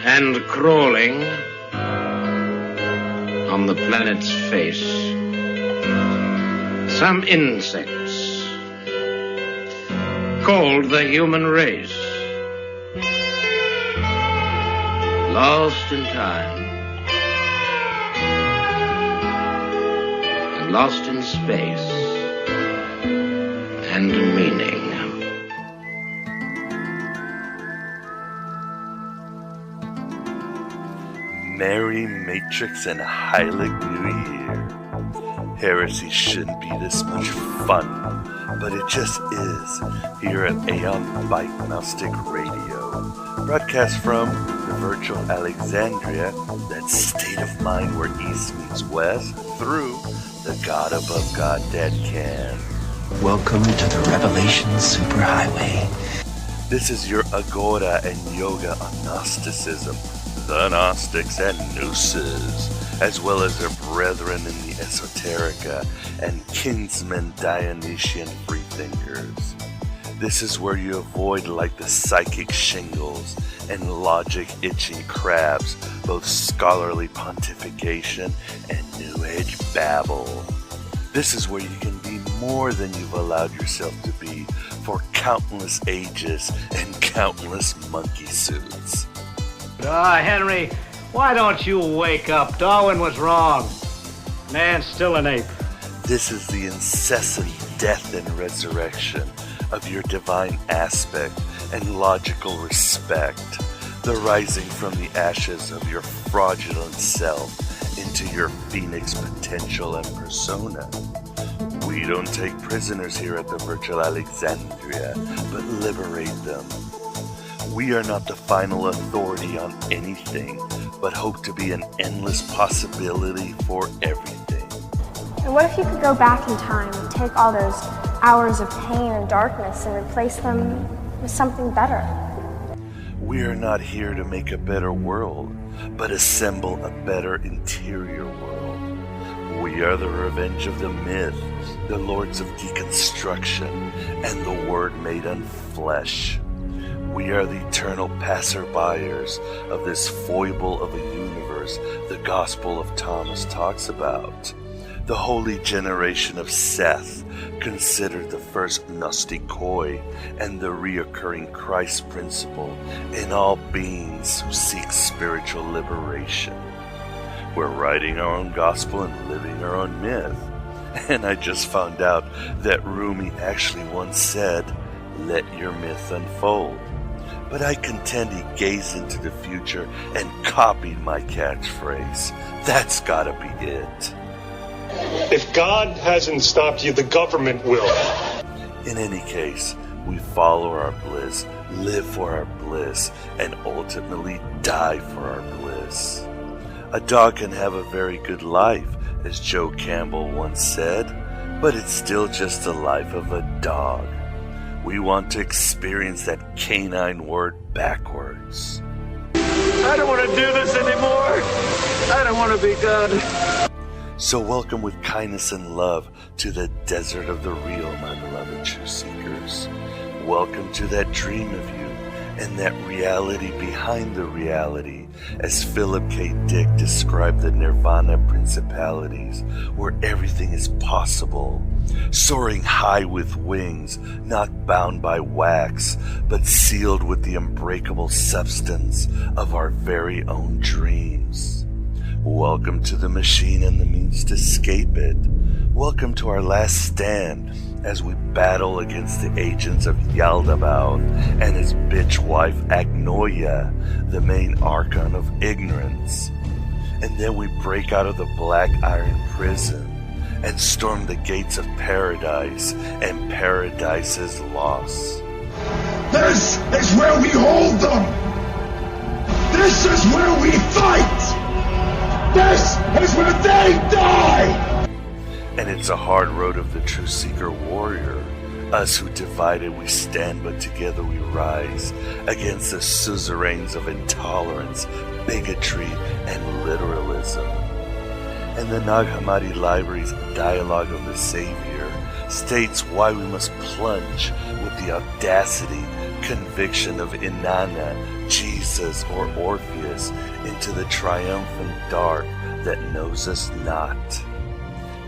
and crawling on the planet's face, some insects called the human race, lost in time and lost in space and meaning. Merry Matrix and Heilig New Year. Heresy shouldn't be this much fun, but it just is here at Aeon Bite Gnostic Radio. Broadcast from the virtual Alexandria, that state of mind where East meets West, through the God above God that can. Welcome to the Revelation Superhighway. This is your Agora and Yoga on Gnosticism, the Gnostics and Nooses, as well as their brethren in the Esoterica and kinsmen Dionysian freethinkers. This is where you avoid like the psychic shingles and logic itching crabs, both scholarly pontification and New Age babble. This is where you can be more than you've allowed yourself to be for countless ages and countless monkey suits. Henry, why don't you wake up? Darwin was wrong. Man's still an ape. This is the incessant death and resurrection of your divine aspect and logical respect, the rising from the ashes of your fraudulent self into your phoenix potential and persona. We don't take prisoners here at the virtual Alexandria, but liberate them. We are not the final authority on anything, but hope to be an endless possibility for everything. And what if you could go back in time and take all those hours of pain and darkness and replace them with something better? We are not here to make a better world, but assemble a better interior world. We are the revenge of the myth, the lords of deconstruction, and the word made unflesh. We are the eternal passerbyers of this foible of a universe the Gospel of Thomas talks about. The holy generation of Seth, considered the first Gnostikoi and the reoccurring Christ principle in all beings who seek spiritual liberation. We're writing our own gospel and living our own myth. And I just found out that Rumi actually once said, "Let your myth unfold." But I contend he gazed into the future and copied my catchphrase. That's gotta be it. If God hasn't stopped you, the government will. In any case, we follow our bliss, live for our bliss, and ultimately die for our bliss. A dog can have a very good life, as Joe Campbell once said, but it's still just the life of a dog. We want to experience that canine word backwards. I don't want to do this anymore. I don't want to be done. So welcome with kindness and love to the desert of the real, my beloved true seekers. Welcome to that dream of you and that reality behind the reality, as Philip K. Dick described the nirvana principalities, where everything is possible. Soaring high with wings, not bound by wax, but sealed with the unbreakable substance of our very own dreams. Welcome to the machine and the means to escape it. Welcome to our last stand as we battle against the agents of Yaldabaoth and his bitch wife Agnoia, the main archon of ignorance. And then we break out of the black iron prison and storm the gates of paradise and paradise's loss. This is where we hold them! This is where we fight! This is where they die! And it's a hard road of the true seeker warrior. Us who divided we stand, but together we rise against the suzerains of intolerance, bigotry, and literalism. And the Nag Hammadi Library's Dialogue of the Savior states why we must plunge with the audacity, conviction of Inanna, Jesus, Nemesis or Orpheus into the triumphant dark that knows us not.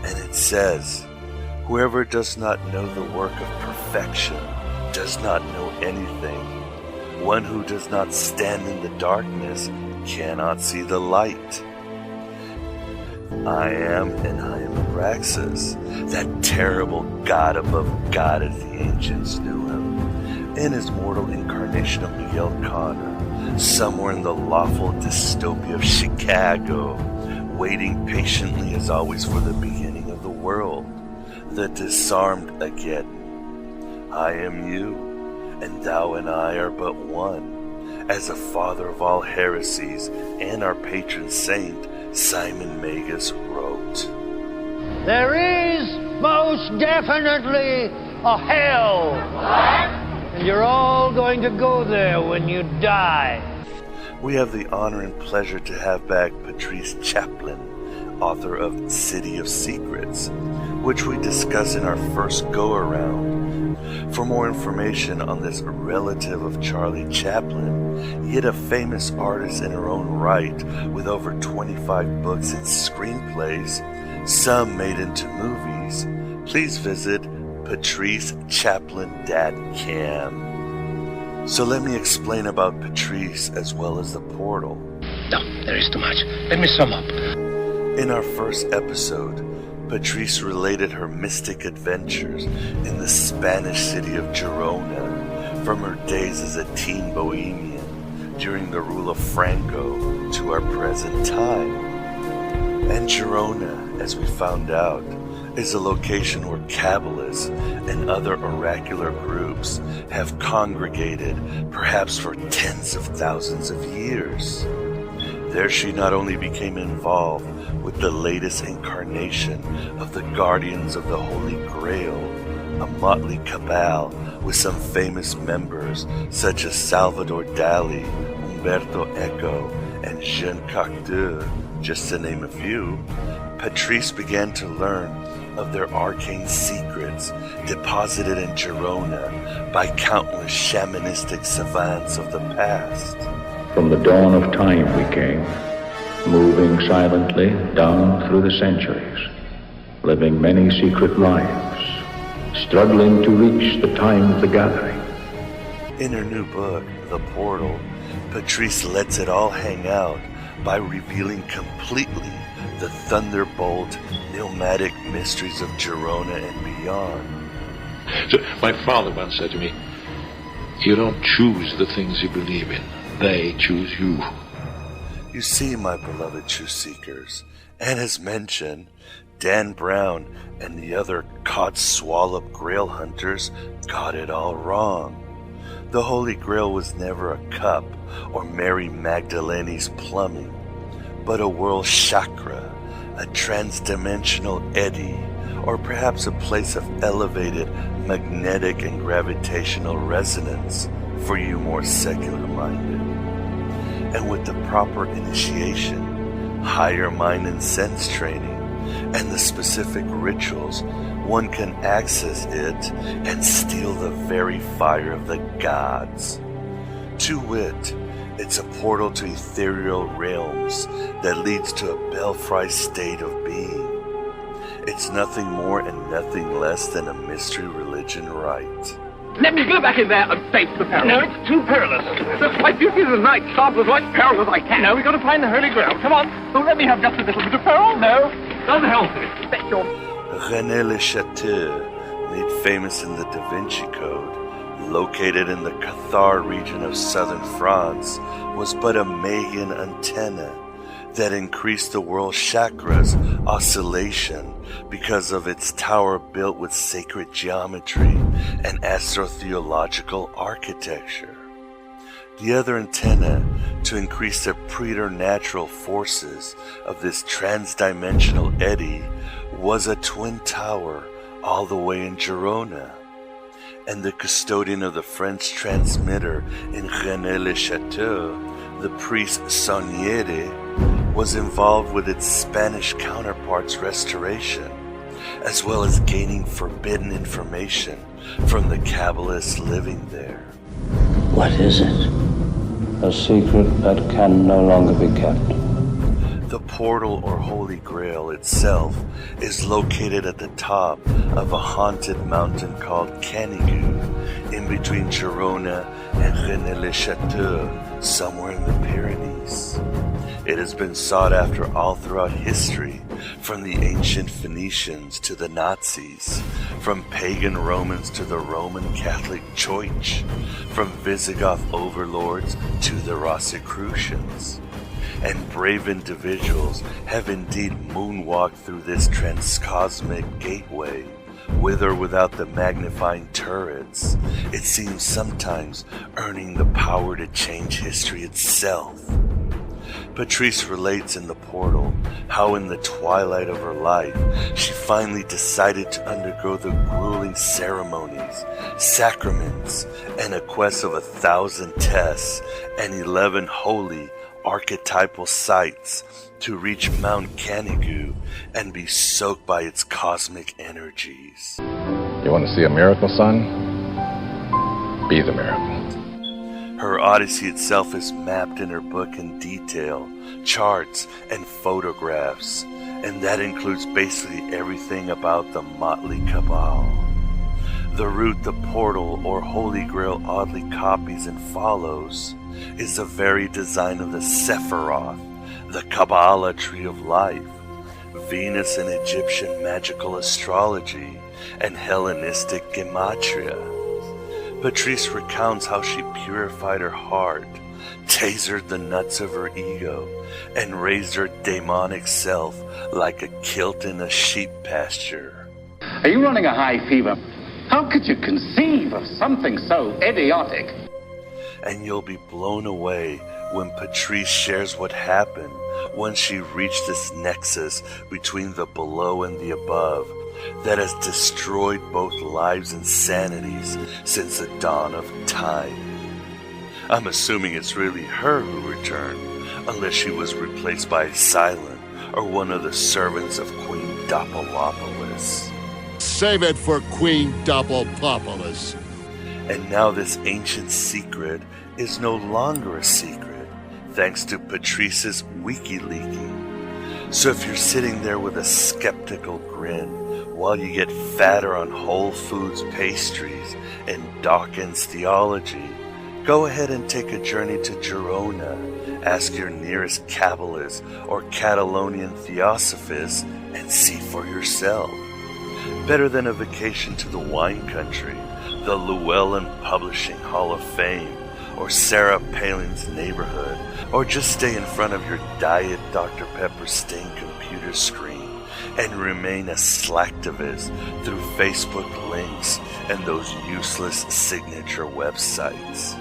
And it says, whoever does not know the work of perfection does not know anything. One who does not stand in the darkness cannot see the light. I am Abraxas, that terrible god above God as the ancients knew him, in his mortal incarnation of Miguel Connor, somewhere in the lawful dystopia of Chicago, waiting patiently as always for the beginning of the world, the disarmed again. I am you, and thou and I are but one, as a father of all heresies and our patron saint, Simon Magus, wrote. There is most definitely a hell. And you're all going to go there when you die. We have the honor and pleasure to have back Charlie Chaplin, author of City of Secrets, which we discuss in our first go-around. For more information on this relative of Charlie Chaplin, yet a famous artist in her own right, with over 25 books and screenplays, some made into movies, please visit patricechaplin.com. So let me explain about Patrice as well as the portal. No, there is too much. Let me sum up. In our first episode, Patrice related her mystic adventures in the Spanish city of Girona from her days as a teen bohemian during the rule of Franco to our present time. And Girona, as we found out, is a location where Kabbalists and other oracular groups have congregated, perhaps for tens of thousands of years. There she not only became involved with the latest incarnation of the Guardians of the Holy Grail, a motley cabal with some famous members such as Salvador Dali, Umberto Eco, and Jean Cocteau, just to name a few, Patrice began to learn of their arcane secrets deposited in Girona by countless shamanistic savants of the past. From the dawn of time we came, moving silently down through the centuries, living many secret lives, struggling to reach the time of the gathering. In her new book, The Portal, Patrice lets it all hang out by revealing completely the thunderbolt, pneumatic mysteries of Girona and beyond. So my father once said to me, you don't choose the things you believe in. They choose you. You see, my beloved truth seekers, and as mentioned, Dan Brown and the other cod-swallop grail hunters got it all wrong. The Holy Grail was never a cup or Mary Magdalene's plumbing, but a world chakra, a transdimensional eddy, or perhaps a place of elevated magnetic and gravitational resonance for you more secular-minded. And with the proper initiation, higher mind and sense training, and the specific rituals, one can access it and steal the very fire of the gods. To wit, it's a portal to ethereal realms that leads to a belfry state of being. It's nothing more and nothing less than a mystery religion rite. Let me go back in there and face the peril. No, it's too perilous. My duty as a knight starts with what peril as I can. No, we've got to find the Holy Grail. Come on. Oh, let me have just a little bit of peril. No, doesn't help me. Bet your... Rennes-le-chateau, made famous in the Da Vinci Code, located in the Cathar region of southern France, was but a Mayan antenna that increased the world chakra's oscillation because of its tower built with sacred geometry and astrotheological architecture. The other antenna, to increase the preternatural forces of this transdimensional eddy, was a twin tower all the way in Girona. And the custodian of the French transmitter in Rennes-le-chateau, the priest Saunieri, was involved with its Spanish counterpart's restoration, as well as gaining forbidden information from the Kabbalists living there. What is it? A secret that can no longer be kept. The portal or Holy Grail itself is located at the top of a haunted mountain called Canigou, in between Girona and Rennes-le-chateau, somewhere in the Pyrenees. It has been sought after all throughout history, from the ancient Phoenicians to the Nazis, from Pagan Romans to the Roman Catholic Church, from Visigoth overlords to the Rosicrucians. And brave individuals have indeed moonwalked through this transcosmic gateway, with or without the magnifying turrets, it seems sometimes earning the power to change history itself. Patrice relates in The Portal how in the twilight of her life she finally decided to undergo the grueling ceremonies, sacraments, and a quest of 1,000 tests and 11 holy archetypal sites to reach Mount Canigou and be soaked by its cosmic energies. You want to see a miracle, son? Be the miracle. Her odyssey itself is mapped in her book in detail, charts and photographs, and that includes basically everything about the motley cabal. The route the portal or Holy Grail oddly copies and follows is the very design of the Sephiroth, the Kabbalah tree of life, Venus in Egyptian magical astrology, and Hellenistic gematria. Patrice recounts how she purified her heart, tasered the nuts of her ego, and raised her demonic self like a kilt in a sheep pasture. Are you running a high fever? How could you conceive of something so idiotic? And you'll be blown away when Patrice shares what happened when she reached this nexus between the below and the above that has destroyed both lives and sanities since the dawn of time. I'm assuming it's really her who returned, unless she was replaced by a silent or one of the servants of Queen Doppelopoulos. Save it for Queen Doppelopoulos. And now this ancient secret is no longer a secret, thanks to Patrice's WikiLeaking. So if you're sitting there with a skeptical grin while you get fatter on Whole Foods pastries and Dawkins theology, go ahead and take a journey to Girona, ask your nearest Kabbalist or Catalonian theosophist, and see for yourself. Better than a vacation to the wine country, the Llewellyn Publishing Hall of Fame, or Sarah Palin's neighborhood, or just stay in front of your Diet Dr. Pepper stained computer screen and remain a slacktivist through Facebook links and those useless signature websites.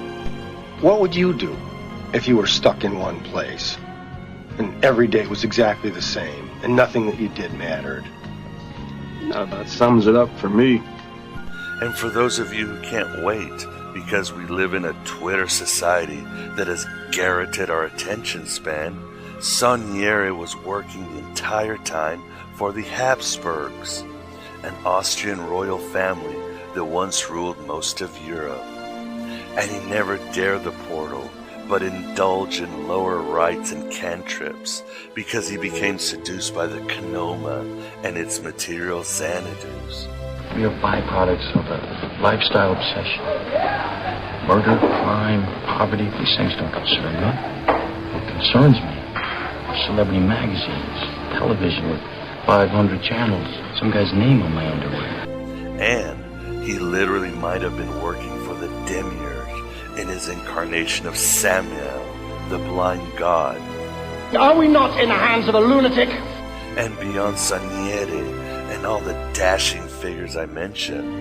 What would you do if you were stuck in one place and every day was exactly the same and nothing that you did mattered? Now that sums it up for me. And for those of you who can't wait, because we live in a Twitter society that has garroted our attention span, Saunieri was working the entire time for the Habsburgs, an Austrian royal family that once ruled most of Europe. And he never dared the portal, but indulged in lower rites and cantrips, because he became seduced by the Canoma and its material xanadus. We are byproducts of a lifestyle obsession. Murder, crime, poverty, these things don't concern me. What concerns me? Celebrity magazines, television with 500 channels, some guy's name on my underwear. And he literally might have been working for the Demiurge in his incarnation of Samuel, the blind god. Are we not in the hands of a lunatic? And beyond Saunieri and all the dashing figures I mentioned,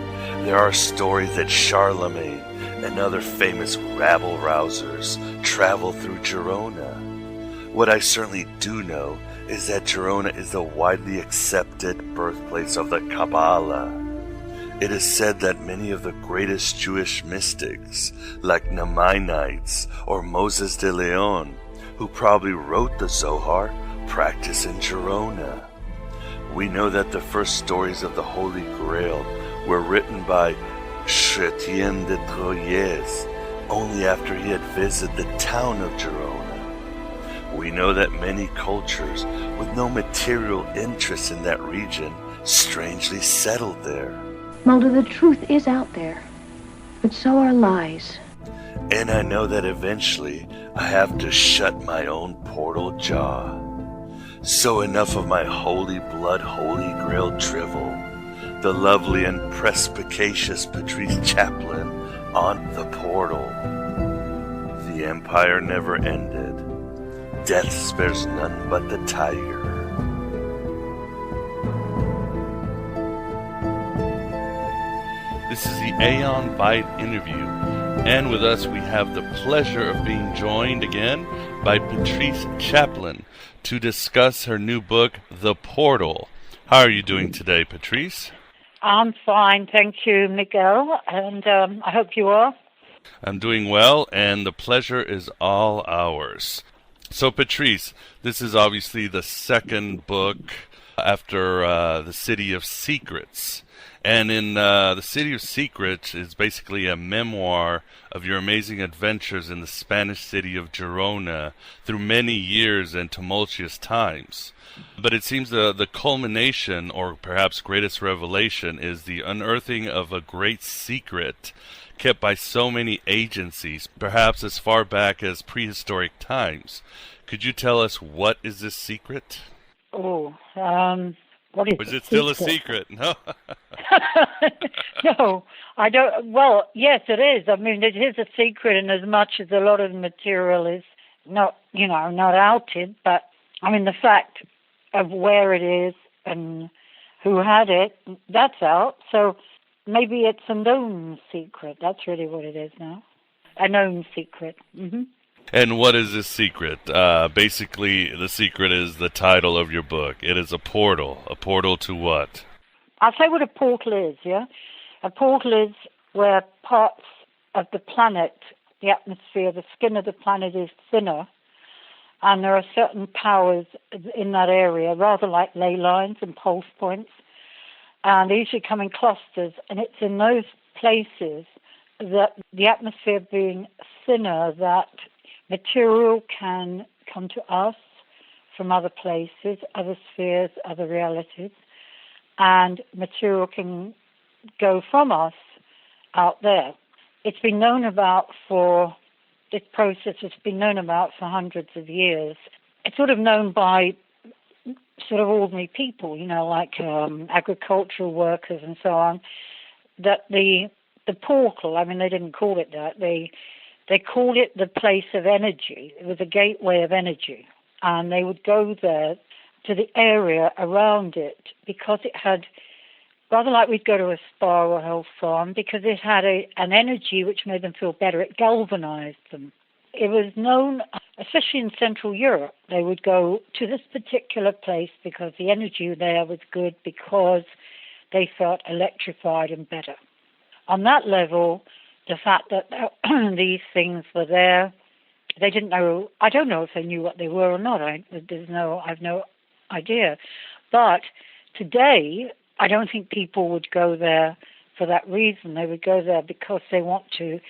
there are stories that Charlemagne and other famous rabble-rousers travel through Girona. What I certainly do know is that Girona is the widely accepted birthplace of the Kabbalah. It is said that many of the greatest Jewish mystics, like Maimonides or Moses de Leon, who probably wrote the Zohar, practice in Girona. We know that the first stories of the Holy Grail were written by Chrétien de Troyes, only after he had visited the town of Girona. We know that many cultures with no material interest in that region strangely settled there. Mulder, the truth is out there, but so are lies. And I know that eventually I have to shut my own portal jaw. So enough of my holy blood, Holy Grail drivel. The lovely and perspicacious Patrice Chaplin on the portal. The empire never ended. Death spares none but the tiger. This is the Aeon Byte interview, and with us we have the pleasure of being joined again by Patrice Chaplin to discuss her new book, The Portal. How are you doing today, Patrice? I'm fine, thank you, Miguel, and I hope you are. I'm doing well, and the pleasure is all ours. So, Patrice, this is obviously the second book after The City of Secrets. And in The City of Secrets is basically a memoir of your amazing adventures in the Spanish city of Girona through many years and tumultuous times. But it seems the culmination, or perhaps greatest revelation, is the unearthing of a great secret kept by so many agencies, perhaps as far back as prehistoric times. Could you tell us what is this secret? What is it still a secret? No. No, I don't. Well, yes, it is. I mean, it is a secret in as much as a lot of the material is not outed. But I mean, the fact of where it is and who had it, that's out. So maybe it's a known secret. That's really what it is now. A known secret. Mm-hmm. And what is this secret? Basically, the secret is the title of your book. It is a portal. A portal to what? I'll say what a portal is, yeah? A portal is where parts of the planet, the atmosphere, the skin of the planet is thinner, and there are certain powers in that area, rather like ley lines and pulse points, and they usually come in clusters, and it's in those places that the atmosphere being thinner, that material can come to us from other places, other spheres, other realities, and material can go from us out there. It's been known about for, this process has been known about for hundreds of years. It's sort of known by sort of ordinary people, like agricultural workers and so on, that the portal, I mean, they didn't call it that, they called it the place of energy. It was a gateway of energy. And they would go there to the area around it because it had, rather like we'd go to a spa or a health farm, because it had an energy which made them feel better. It galvanized them. It was known, especially in Central Europe, they would go to this particular place because the energy there was good, because they felt electrified and better. On that level, the fact that these things were there, they didn't know. I don't know if they knew what they were or not. I've no idea. But today, I don't think people would go there for that reason. They would go there because they want to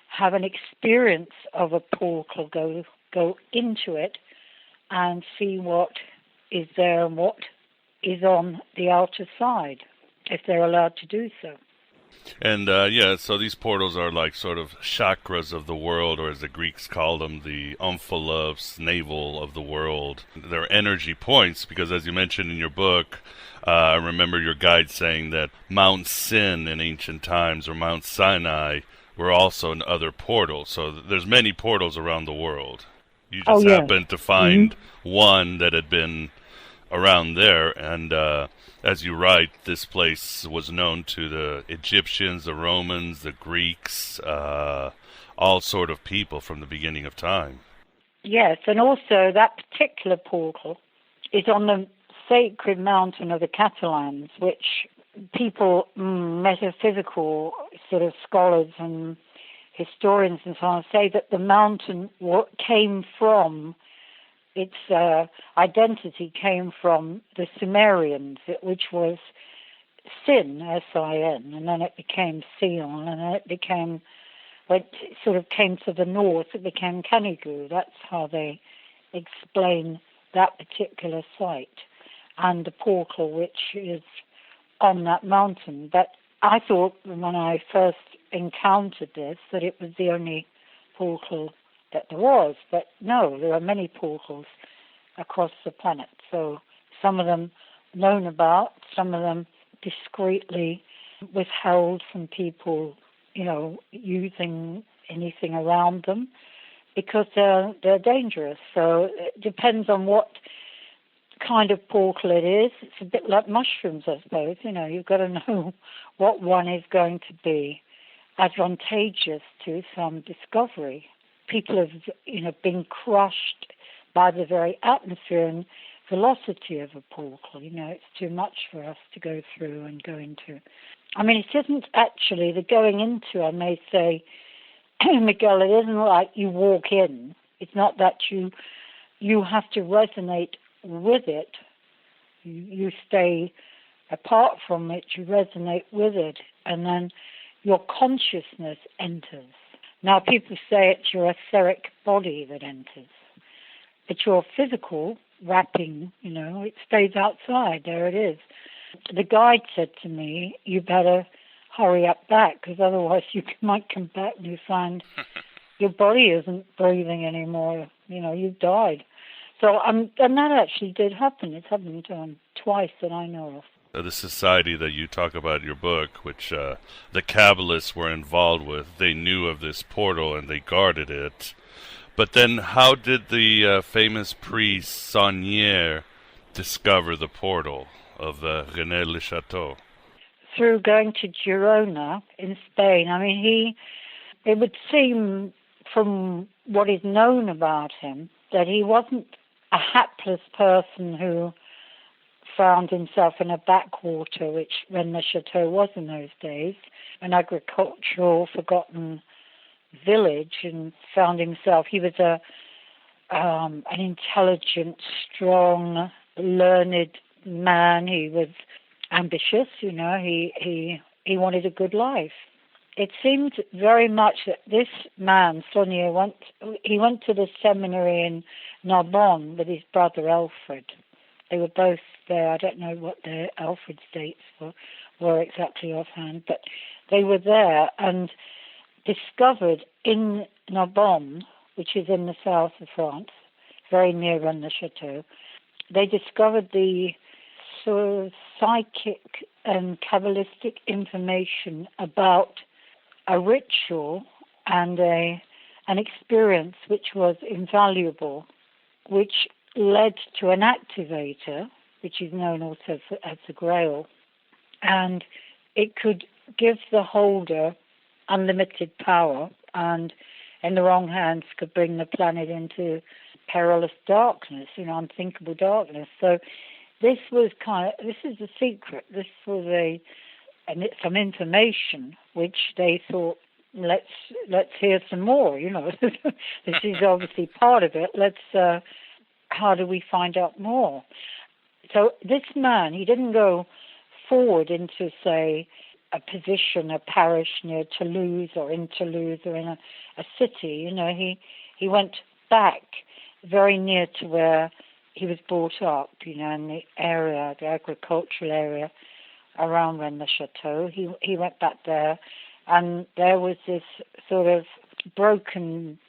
have an experience of a portal, go into it and see what is there and what is on the outer side, if they're allowed to do so. And, so these portals are like sort of chakras of the world, or as the Greeks called them, the omphalos, navel of the world. They're energy points because, as you mentioned in your book, I remember your guide saying that Mount Sin in ancient times, or Mount Sinai, were also in other portals. So there's many portals around the world. You just happened to find one that had been around there, and as you write, this place was known to the Egyptians, the Romans, the Greeks, all sort of people from the beginning of time. Yes, and also that particular portal is on the sacred mountain of the Catalans, which people, metaphysical sort of scholars and historians and so on, say that the mountain came from, its identity came from the Sumerians, which was Sin, S-I-N, and then it became Sion, and then it became sort of came to the north, it became Canigou. That's how they explain that particular site and the portal which is on that mountain. But I thought when I first encountered this that it was the only portal that there was. But no, there are many portals across the planet. So some of them known about, some of them discreetly withheld from people, using anything around them because they're dangerous. So it depends on what kind of portal it is. It's a bit like mushrooms, I suppose. You've got to know what one is going to be advantageous to some discovery. People have, been crushed by the very atmosphere and velocity of a portal. It's too much for us to go through and go into. I mean, it isn't actually the going into, I may say, Miguel, it isn't like you walk in. It's not that you have to resonate with it. You stay apart from it, you resonate with it, and then your consciousness enters. Now, people say it's your etheric body that enters. It's your physical wrapping, it stays outside. There it is. The guide said to me, you better hurry up back, because otherwise you might come back and you find your body isn't breathing anymore. You've died. So, and that actually did happen. It's happened twice that I know of. The society that you talk about in your book, which the Kabbalists were involved with, they knew of this portal and they guarded it. But then how did the famous priest Saunieri discover the portal of Rennes-le-chateau? Through going to Girona in Spain. I mean, it would seem from what is known about him that he wasn't a hapless person who found himself in a backwater, which Rennes-le-chateau was in those days, an agricultural, forgotten village, and found himself. He was an intelligent, strong, learned man. He was ambitious, he wanted a good life. It seemed very much that this man, Saunieri, went to the seminary in Narbonne with his brother Alfred. They were both there. I don't know what Alfred's dates were exactly offhand, but they were there and discovered in Narbonne, which is in the south of France, very near Rennes-le-chateau, they discovered the sort of psychic and Kabbalistic information about a ritual and an experience which was invaluable, which led to an activator, which is known also as the Grail, and it could give the holder unlimited power, and in the wrong hands could bring the planet into perilous darkness, unthinkable darkness. So this is the secret. This was some information which they thought, let's hear some more. This is obviously part of it. How do we find out more? So this man, he didn't go forward into, say, a position, a parish near Toulouse or in Toulouse or in a city. He went back very near to where he was brought up, in the area, the agricultural area around Rennes-le-chateau. He went back there, and there was this sort of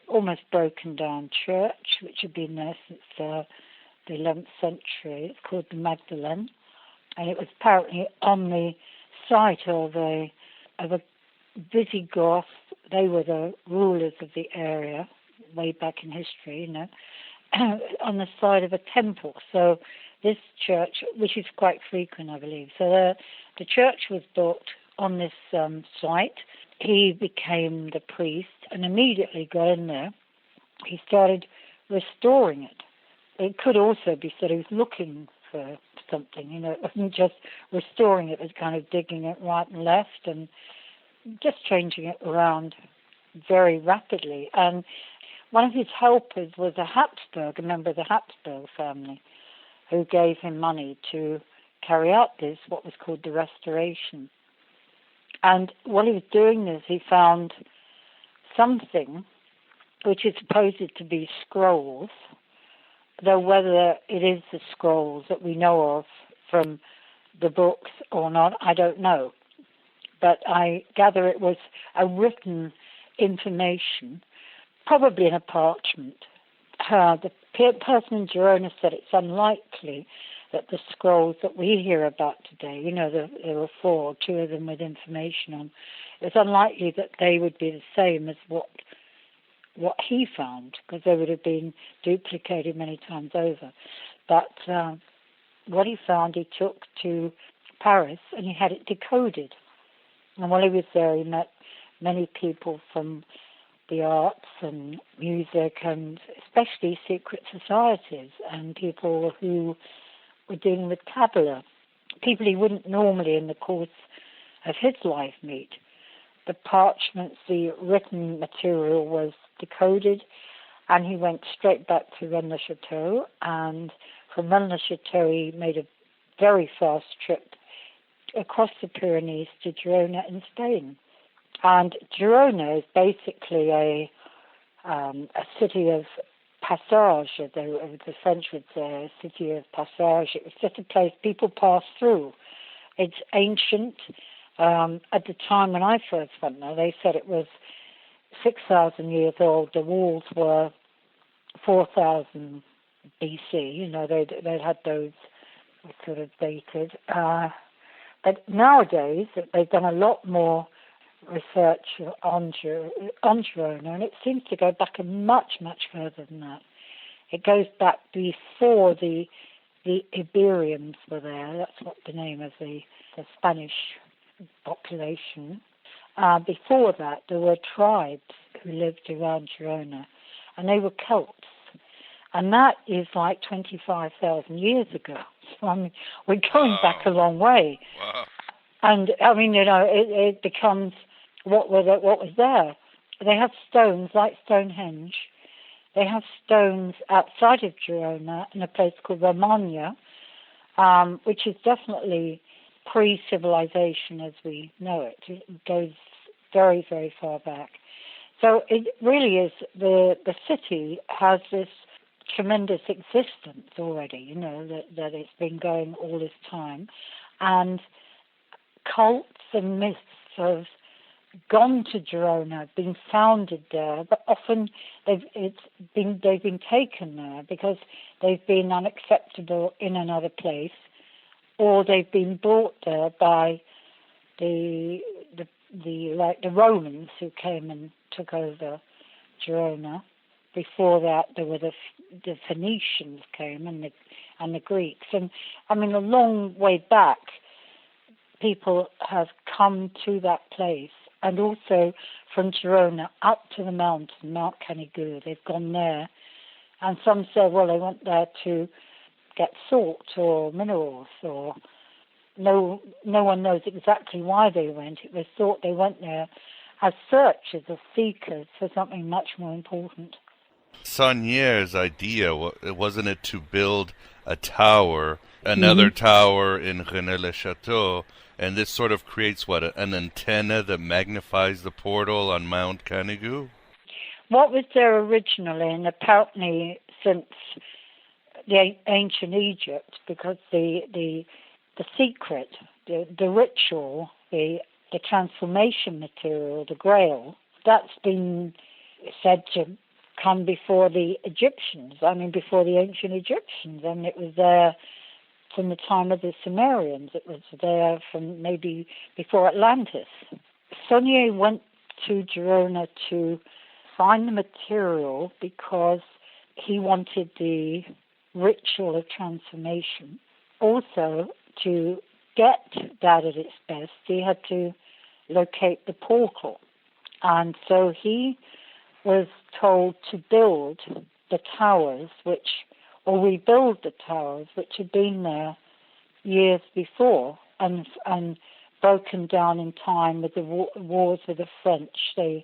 almost broken down church, which had been there since the 11th century. It's called the Magdalene, and it was apparently on the site of a Visigoths. They were the rulers of the area way back in history, on the side of a temple. So this church, which is quite frequent, I believe. So the church was built on this site. He became the priest and immediately got in there. He started restoring it. It could also be said he was looking for something, it wasn't just restoring it, it was kind of digging it right and left and just changing it around very rapidly. And one of his helpers was a member of the Habsburg family, who gave him money to carry out what was called the restoration. And while he was doing this, he found something which is supposed to be scrolls, though whether it is the scrolls that we know of from the books or not, I don't know. But I gather it was a written information, probably in a parchment. The person in Girona said it's unlikely that the scrolls that we hear about today, there were 4 or 2 of them with information on, it's unlikely that they would be the same as what he found, because they would have been duplicated many times over. But what he found, he took to Paris and he had it decoded. And while he was there, he met many people from the arts and music and especially secret societies and people who were dealing with Kabbalah, people he wouldn't normally in the course of his life meet. The parchments, the written material was decoded, and he went straight back to Rennes-le-chateau, and from Rennes-le-chateau he made a very fast trip across the Pyrenees to Girona in Spain. And Girona is basically a city of passage, the French would say, a city of passage. It was just a place people pass through. It's ancient. At the time when I first went there, they said it was 6,000 years old. The walls were 4,000 BC. They'd had those sort of dated. But nowadays, they've done a lot more research on Girona, and it seems to go back much, much further than that. It goes back before the Iberians were there. That's what the name of the Spanish population. Before that, there were tribes who lived around Girona, and they were Celts. And that is like 25,000 years ago. So, I mean, we're going back a long way. Wow. And, I mean, it becomes what was there. They have stones like Stonehenge. They have stones outside of Girona in a place called Romagna, which is definitely pre-civilization as we know it. It goes very, very far back. So it really is, the city has this tremendous existence already, that it's been going all this time. And cults and myths have gone to Girona, been founded there, but often they've been taken there because they've been unacceptable in another place, or they've been brought there by the Romans who came and took over Girona. Before that, there were the Phoenicians came and the Greeks, and I mean a long way back, people have come to that place, and also from Girona up to the mountain, Mount Canigou. They've gone there, and some say, well, they went there to get salt or minerals, or no one knows exactly why they went. It was thought they went there as searchers, as seekers for something much more important. Saunieri's idea, wasn't it to build a tower, another tower in Rennes-le-chateau, and this sort of creates, an antenna that magnifies the portal on Mount Canigou? What was there originally, and apparently since the ancient Egypt, because the secret, the ritual, the transformation material, the Grail, that's been said to come before the Egyptians, before the ancient Egyptians. I mean, it was there from the time of the Sumerians. It was there from maybe before Atlantis. Saunieri went to Girona to find the material because he wanted the ritual of transformation. Also, to get that at its best, he had to locate the portal. And so he was told to build the towers, or rebuild the towers, which had been there years before and broken down in time with the wars with the French. The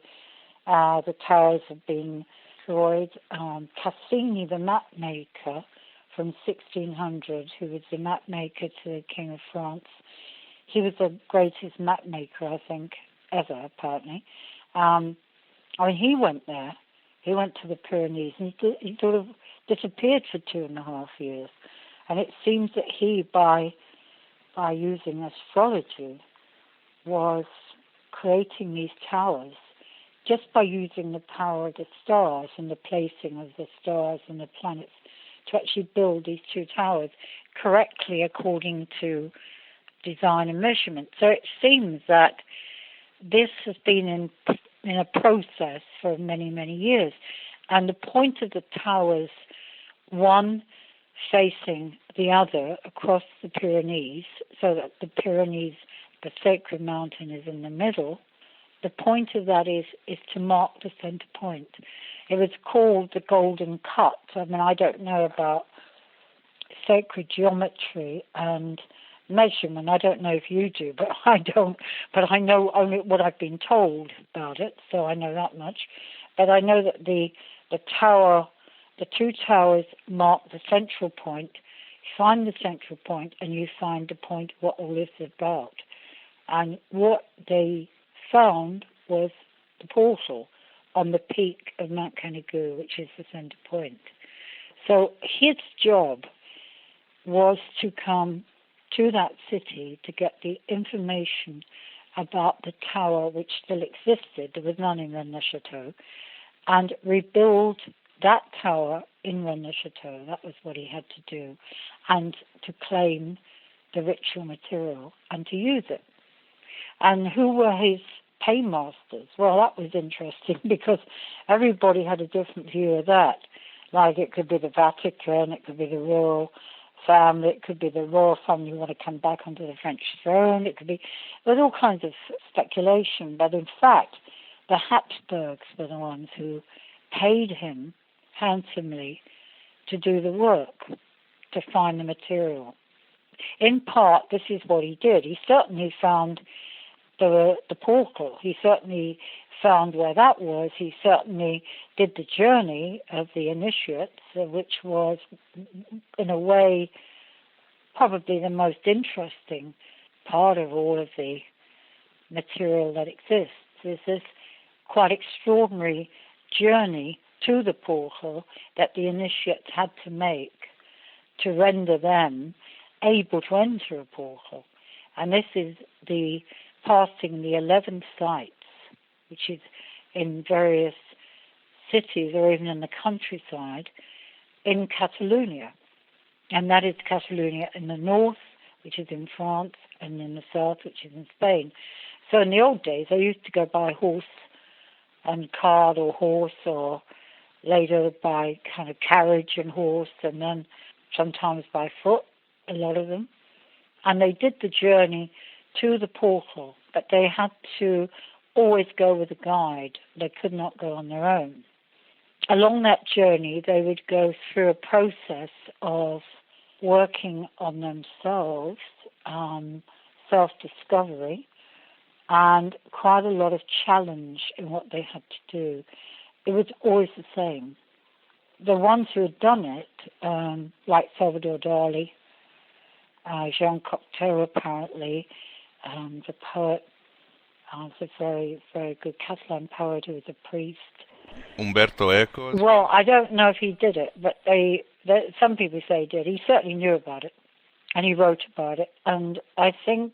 towers have been destroyed. Cassini, the map maker from 1600, who was the map maker to the King of France, he was the greatest map maker, I think, ever, apparently. I mean, he went there. He went to the Pyrenees, and he sort of disappeared for 2.5 years. And it seems that he, by using astrology, was creating these towers just by using the power of the stars and the placing of the stars and the planets to actually build these 2 towers correctly according to design and measurement. So it seems that this has been in a process for many, many years. And the point of the towers, one facing the other across the Pyrenees, so that the Pyrenees, the sacred mountain, is in the middle, the point of that is to mark the center point. It was called the Golden Cut. I mean, I don't know about sacred geometry and measurement. I don't know if you do, but I don't. But I know only what I've been told about it, so I know that much. But I know that the tower, the 2 towers mark the central point. You find the central point, and you find the point of what all this is about. And what they found was the portal on the peak of Mount Canigou, which is the center point. So his job was to come to that city to get the information about the tower which still existed. There was none in Rennes-le-chateau, and rebuild that tower in Rennes-le-chateau. That was what he had to do, and to claim the ritual material and to use it. And who were his paymasters? Well, that was interesting because everybody had a different view of that. Like, it could be the Vatican, it could be the royal family, it could be the royal family who want to come back onto the French throne, it could be, there's all kinds of speculation, but in fact, the Habsburgs were the ones who paid him handsomely to do the work, to find the material. In part, this is what he did. He certainly found the portal. He certainly found where that was. He certainly did the journey of the initiates, which was, in a way, probably the most interesting part of all of the material that exists, is this quite extraordinary journey to the portal that the initiates had to make to render them able to enter a portal. And this is the passing the 11 sites, which is in various cities or even in the countryside in Catalonia. And that is Catalonia in the north, which is in France, and in the south, which is in Spain. So in the old days, they used to go by horse and cart or horse, or later by kind of carriage and horse, and then sometimes by foot, a lot of them. And they did the journey to the portal, but they had to always go with a guide. They could not go on their own. Along that journey, they would go through a process of working on themselves, self-discovery, and quite a lot of challenge in what they had to do. It was always the same. The ones who had done it, like Salvador Dali, Jean Cocteau apparently, the poet, the very, very good Catalan poet who was a priest. Umberto Eco? Well, I don't know if he did it, but some people say he did. He certainly knew about it, and he wrote about it. And I think,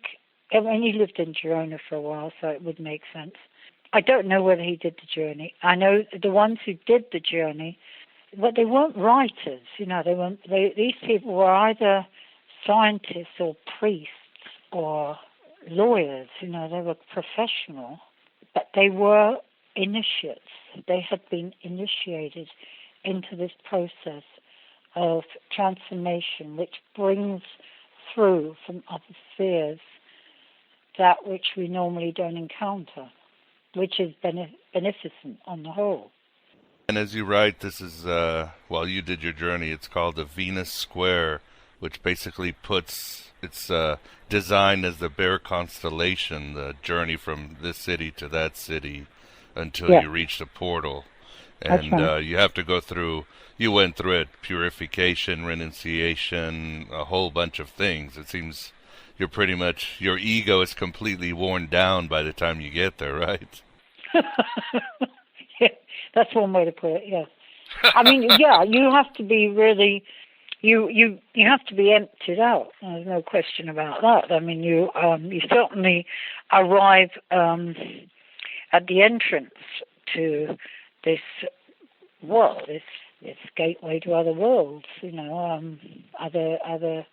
I mean, he lived in Girona for a while, so it would make sense. I don't know whether he did the journey. I know the ones who did the journey, but they weren't writers. You know, these people were either scientists or priests or lawyers. You know, they were professional, but they were initiates. They had been initiated into this process of transformation, which brings through from other spheres that which we normally don't encounter, which is beneficent on the whole. And as you write, this is, while you did your journey, it's called the Venus Square, which basically puts, it's designed as the Bear constellation, the journey from this city to that city until you reach the portal. And you have to go through, you went through it, purification, renunciation, a whole bunch of things. It seems you're pretty much, your ego is completely worn down by the time you get there, right? That's one way to put it, yes. I mean, yeah, you have to be really, you have to be emptied out. There's no question about that. I mean, you certainly arrive at the entrance to this world, this gateway to other worlds, other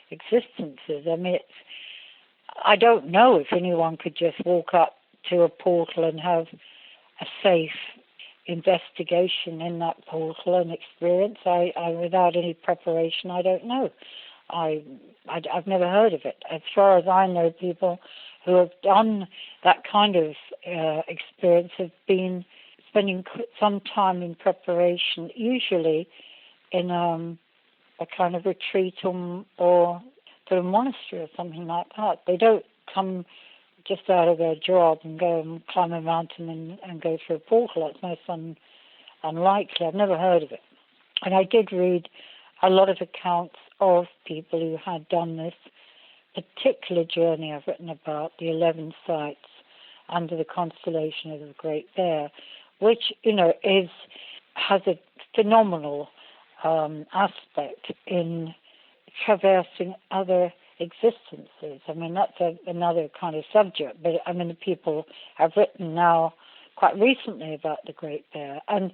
existences. I mean, I don't know if anyone could just walk up to a portal and have a safe investigation in that portal and experience. I without any preparation, I don't know. I've never heard of it. As far as I know, people who have done that kind of experience have been spending some time in preparation, usually in a kind of retreat or to a monastery or something like that. They don't come just out of their job and go and climb a mountain and go through a portal. That's most unlikely. I've never heard of it. And I did read a lot of accounts of people who had done this particular journey I've written about, the 11 sites under the constellation of the Great Bear, which, has a phenomenal aspect in traversing other existences. I mean, that's another kind of subject, but I mean, the people have written now quite recently about the Great Bear and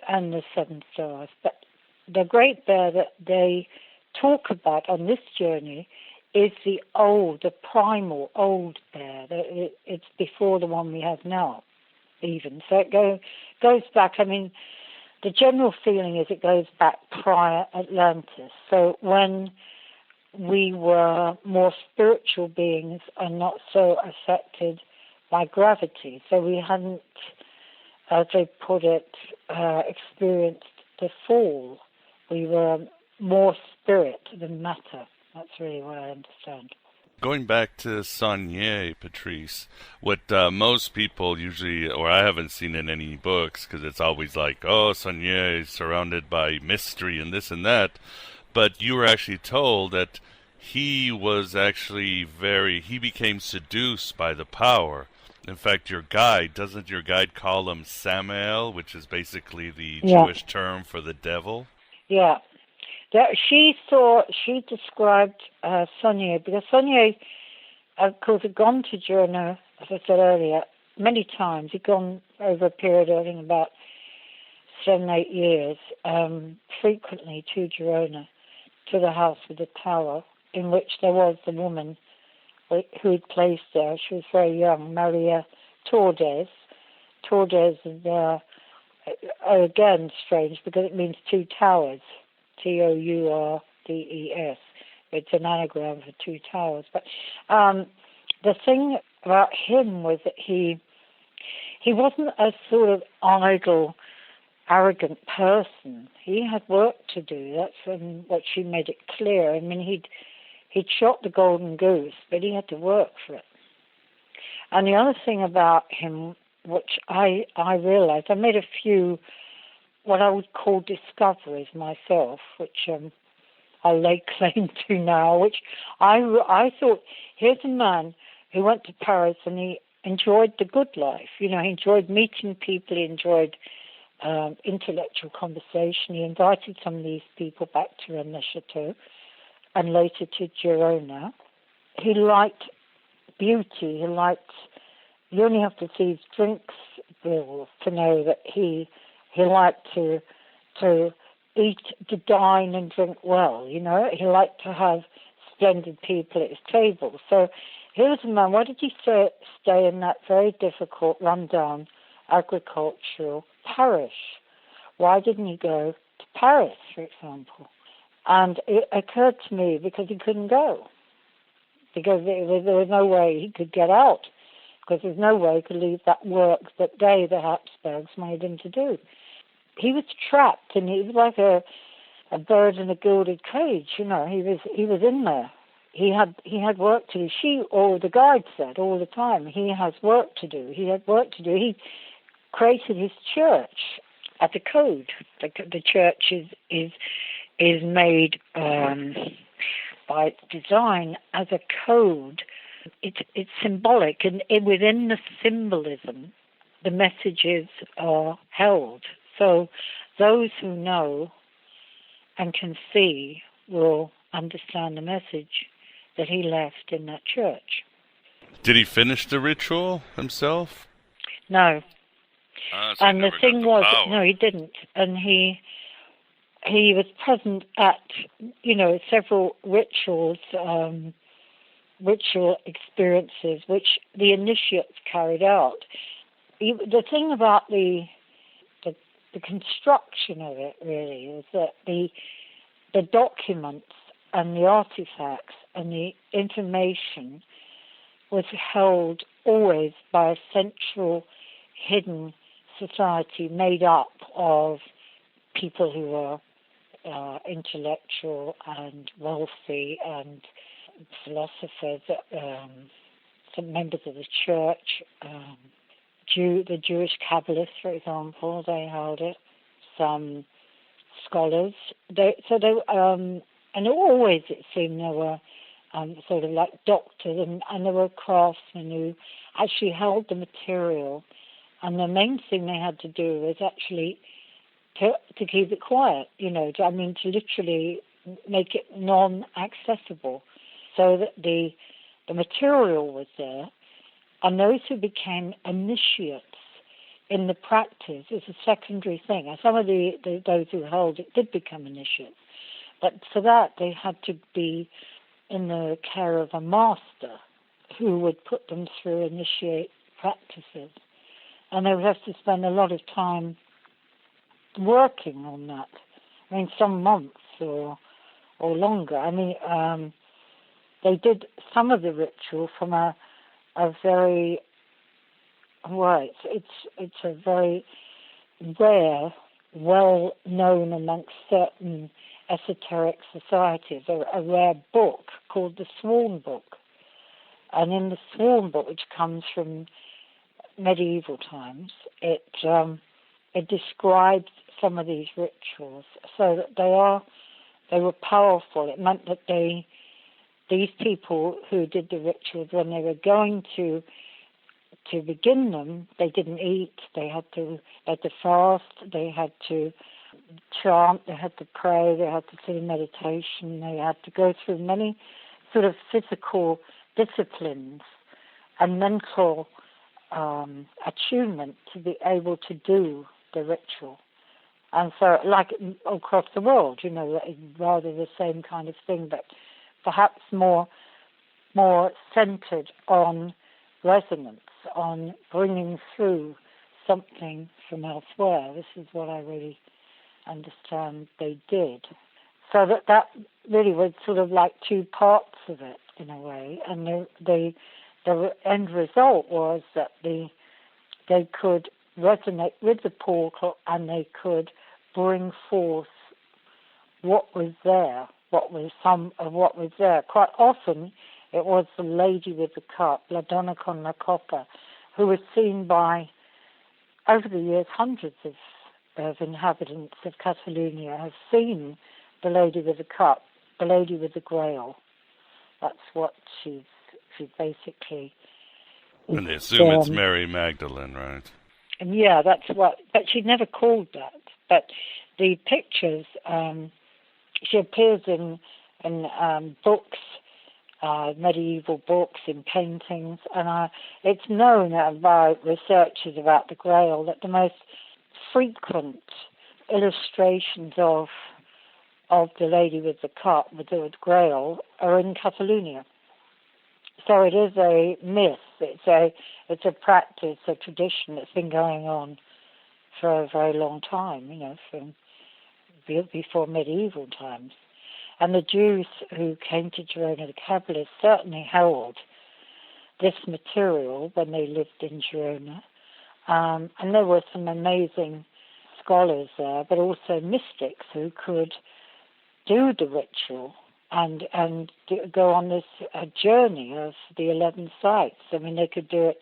the Seven Stars. But the Great Bear that they talk about on this journey is the primal old bear. It's before the one we have now, even. So it goes back, I mean, the general feeling is it goes back prior Atlantis. So when we were more spiritual beings and not so affected by gravity. So we hadn't, as they put it, experienced the fall. We were more spirit than matter. That's really what I understand. Going back to Saunieri, Patrice, what most people usually, or I haven't seen in any books, because it's always like, oh, Saunieri is surrounded by mystery and this and that, but you were actually told that he was actually he became seduced by the power. In fact, doesn't your guide call him Samael, which is basically the Jewish term for the devil? Yeah. She described Saunieri, because Saunieri, of course, had gone to Girona, as I said earlier, many times. He'd gone over a period of, I think, about 7-8 years, frequently to Girona, to the house with the tower, in which there was the woman who had placed there. She was very young, Maria Tordes. Tordes is, again, strange, because it means two towers. Tourdes. It's an anagram for two towers. But the thing about him was that he wasn't a sort of idle, arrogant person. He had work to do. That's what she made it clear. I mean, he'd shot the golden goose, but he had to work for it. And the other thing about him, which I realized, I made a few what I would call discoveries myself, which I'll lay claim to now, which I thought, here's a man who went to Paris and he enjoyed the good life. He enjoyed meeting people, he enjoyed intellectual conversation. He invited some of these people back to Rennes-le-chateau and later to Girona. He liked beauty. You only have to see his drinks bills to know that he liked to eat, to dine and drink well, He liked to have splendid people at his table. So here's a man, why did he stay in that very difficult, run-down, agricultural parish? Why didn't he go to Paris, for example? And it occurred to me because he couldn't go. Because there was no way he could get out. Because there's no way he could leave that work that day the Habsburgs made him to do. He was trapped, and he was like a bird in a gilded cage. He was in there. He had work to do. The guide said all the time, he has work to do. He had work to do. He created his church as a code. The church is made by its design as a code. It's symbolic, and within the symbolism the messages are held. So those who know and can see will understand the message that he left in that church. Did he finish the ritual himself? No. So and the thing was, no, he didn't. And he was present at, several ritual experiences which the initiates carried out. The thing about the construction of it really is that the documents and the artifacts and the information was held always by a central hidden society made up of people who were intellectual and wealthy and philosophers, some members of the church, the Jewish Kabbalists, for example, they held it, some scholars. And always it seemed there were sort of like doctors and there were craftsmen who actually held the material. And the main thing they had to do was actually to keep it quiet, to literally make it non-accessible so that the material was there. And those who became initiates in the practice is a secondary thing. And some of those who held it did become initiates. But for that, they had to be in the care of a master who would put them through initiate practices. And they would have to spend a lot of time working on that. I mean, some months or longer. I mean, they did some of the ritual from a very, well, it's a very rare, well-known amongst certain esoteric societies, a rare book called the Sworn Book. And in the Sworn Book, which comes from medieval times, it describes some of these rituals so that they were powerful. It meant that these people who did the rituals, when they were going to begin them, they didn't eat, they had to fast, they had to chant, they had to pray, they had to sit in meditation, they had to go through many sort of physical disciplines and mental attunement to be able to do the ritual. And so, like across the world, rather the same kind of thing, but perhaps more centered on resonance, on bringing through something from elsewhere. This is what I really understand they did. So that really was sort of like two parts of it in a way, and the end result was that they could resonate with the portal and they could bring forth what was there, some of what was there. Quite often it was the lady with the cup, La Donna con la Coppa, who was seen by, over the years, hundreds of inhabitants of Catalonia have seen the lady with the cup, the lady with the Grail. That's what she's basically... And they assume it's Mary Magdalene, right? And yeah, that's what... But she never called that. But the pictures, she appears in books, medieval books, in paintings, and it's known by researchers about the Grail that the most frequent illustrations of the lady with the cup, with the Grail, are in Catalonia. So it is a myth. It's a practice, a tradition that's been going on for a very long time, from before medieval times. And the Jews who came to Girona, the Kabbalists, certainly held this material when they lived in Girona. And there were some amazing scholars there, but also mystics who could do the ritual and go on this journey of the 11 sites. I mean, they could do it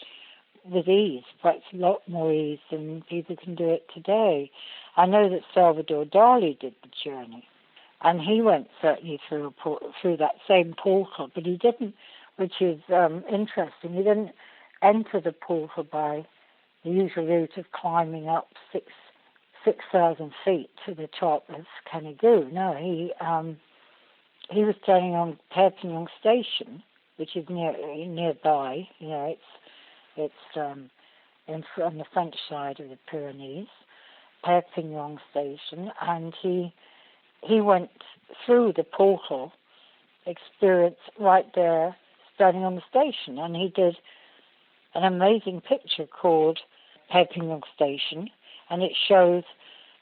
with ease, perhaps a lot more ease than people can do it today. I know that Salvador Dali did the journey, and he went certainly through that same portal, but he didn't, which is interesting, he didn't enter the portal by the usual route of climbing up 6,000 feet to the top of Canigou. No, he was standing on Perpignan Station, which is nearby. You know, it's on the French side of the Pyrenees, Perpignan Station, and he went through the portal experience right there, standing on the station, and he did an amazing picture called Perpignan Station, and it shows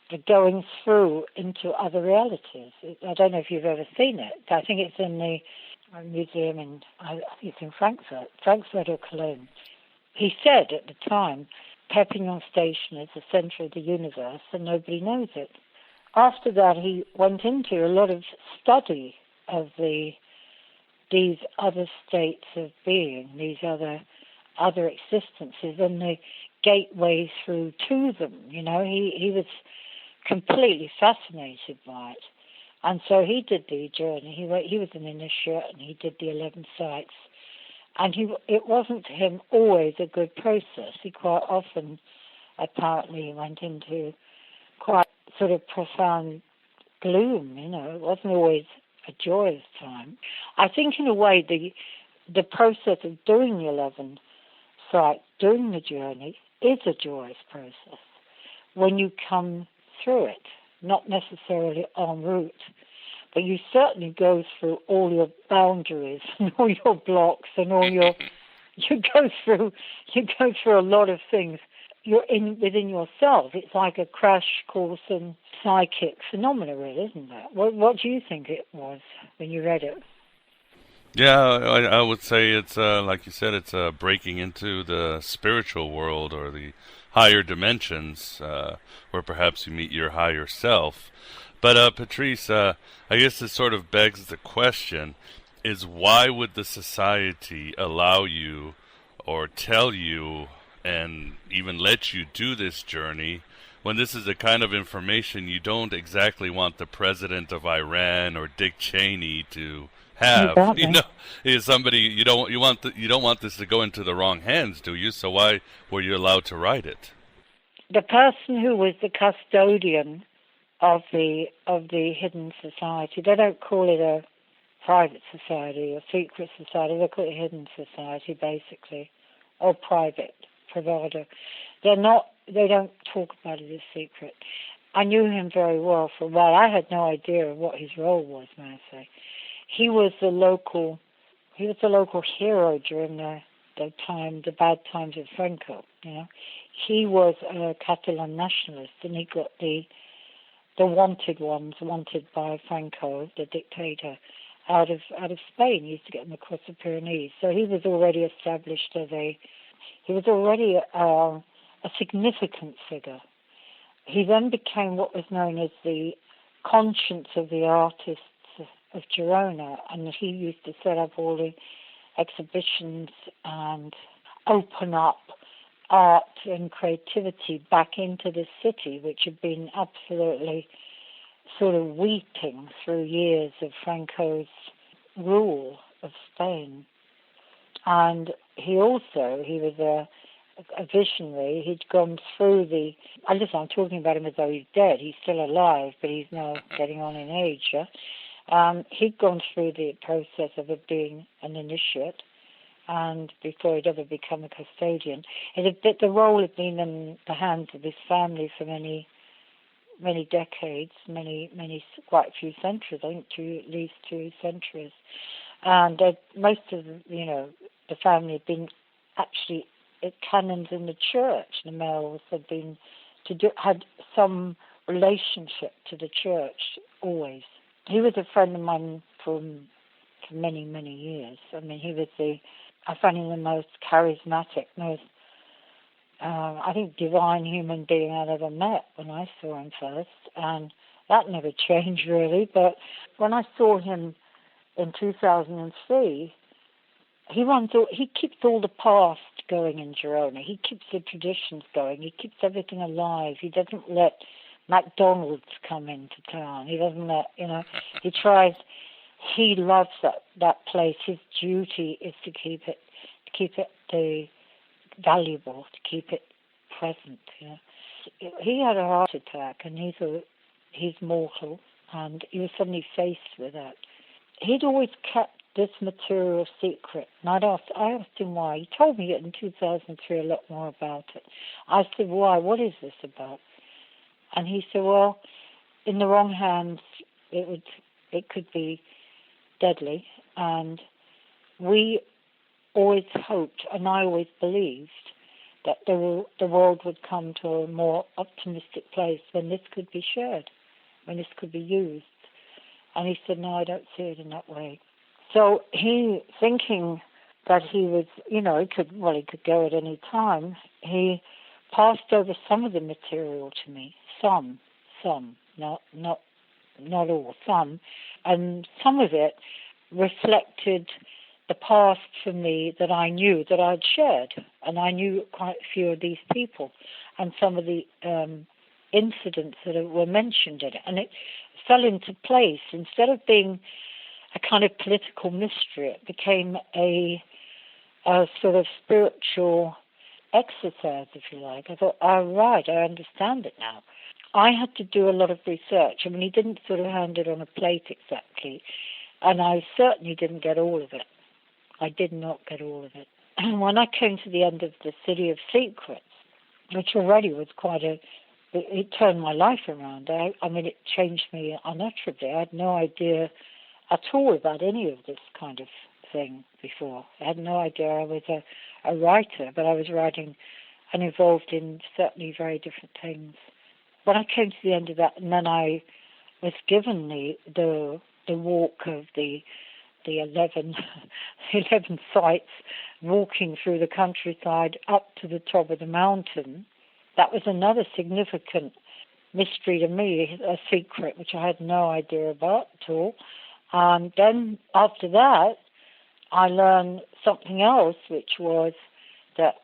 the going through into other realities. I don't know if you've ever seen it. I think it's in the museum I think it's in Frankfurt or Cologne. He said at the time, Perpignan Station is the center of the universe and nobody knows it. After that, he went into a lot of study of these other states of being, these other existences, and the gateway through to them. You know, he was completely fascinated by it, and so he did the journey. He was an initiate, and he did the 11 sites. And it wasn't to him always a good process. He quite often, apparently, went into quite sort of profound gloom. You know, it wasn't always a joyous time. I think, in a way, the process of doing the 11 sites, doing the journey, is a joyous process when you come through it, not necessarily en route. But you certainly go through all your boundaries and all your blocks and all your. You go through a lot of things. You're within yourself. It's like a crash course in psychic phenomena, really, isn't it? What do you think it was when you read it? Yeah, I would say it's like you said, it's breaking into the spiritual world or the higher dimensions, where perhaps you meet your higher self. But Patrice, I guess this sort of begs the question, is why would the society allow you or tell you and even let you do this journey when this is the kind of information you don't exactly want the president of Iran or Dick Cheney to have? You know, is somebody you don't want this to go into the wrong hands, do you? So why were you allowed to write it? The person who was the custodian of the hidden society, they don't call it a private society or secret society, they call it a hidden society, basically, or private provider. They don't talk about it as secret. I knew him very well for a while. I had no idea of what his role was, may I say. He was the local hero during the bad times of Franco. You know, he was a Catalan nationalist, and he got the wanted ones, wanted by Franco, the dictator, out of Spain. He used to get them across the Pyrenees. So he was already established as a significant figure. He then became what was known as the conscience of the artists of Girona, and he used to set up all the exhibitions and open up art and creativity back into the city, which had been absolutely sort of weeping through years of Franco's rule of Spain. And he was a visionary. He'd gone through I'm talking about him as though he's dead. He's still alive, but he's now getting on in age. Yeah? He'd gone through the process of it being an initiate, and before he'd ever become a custodian. The role had been in the hands of his family for many, many decades, quite a few centuries, I think at least 2 centuries. And most of the family had been actually canons in the church. The males had some relationship to the church always. He was a friend of mine for many, many years. I mean, I found him the most charismatic, I think, divine human being I'd ever met when I saw him first, and that never changed really. But when I saw him in 2003, he keeps all the past going in Girona. He keeps the traditions going. He keeps everything alive. He doesn't let McDonald's come into town. He doesn't let, he tries. He loves that place. His duty is to keep it valuable, to keep it present. Yeah. He had a heart attack, and he's mortal, and he was suddenly faced with that. He'd always kept this material secret, and I asked him why. He told me it in 2003 a lot more about it. I said, why? What is this about? And he said, well, in the wrong hands, it could be deadly, and we always hoped, and I always believed, that the world would come to a more optimistic place when this could be shared, when this could be used. And he said, no, I don't see it in that way. So he, thinking that he was, he could go at any time, he passed over some of the material to me, some, not all, some. And some of it reflected the past for me that I knew, that I'd shared. And I knew quite a few of these people and some of the incidents that were mentioned in it. And it fell into place. Instead of being a kind of political mystery, it became a sort of spiritual exercise, if you like. I thought, oh, right, I understand it now. I had to do a lot of research. I mean, he didn't sort of hand it on a plate exactly, and I certainly didn't get all of it. I did not get all of it. And when I came to the end of the City of Secrets, which already was it turned my life around. I mean, it changed me unutterably. I had no idea at all about any of this kind of thing before. I had no idea I was a writer, but I was writing and involved in certainly very different things. When I came to the end of that, and then I was given the walk of the 11 sites, walking through the countryside up to the top of the mountain. That was another significant mystery to me, a secret which I had no idea about at all. And then after that, I learned something else, which was that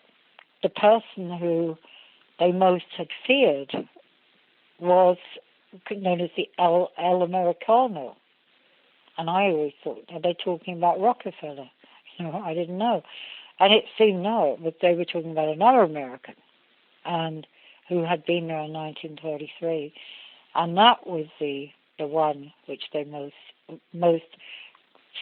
the person who they most had feared was known as the El Americano. And I always thought, are they talking about Rockefeller? I didn't know. And it seemed they were talking about another American, and who had been there in 1933. And that was the one which they most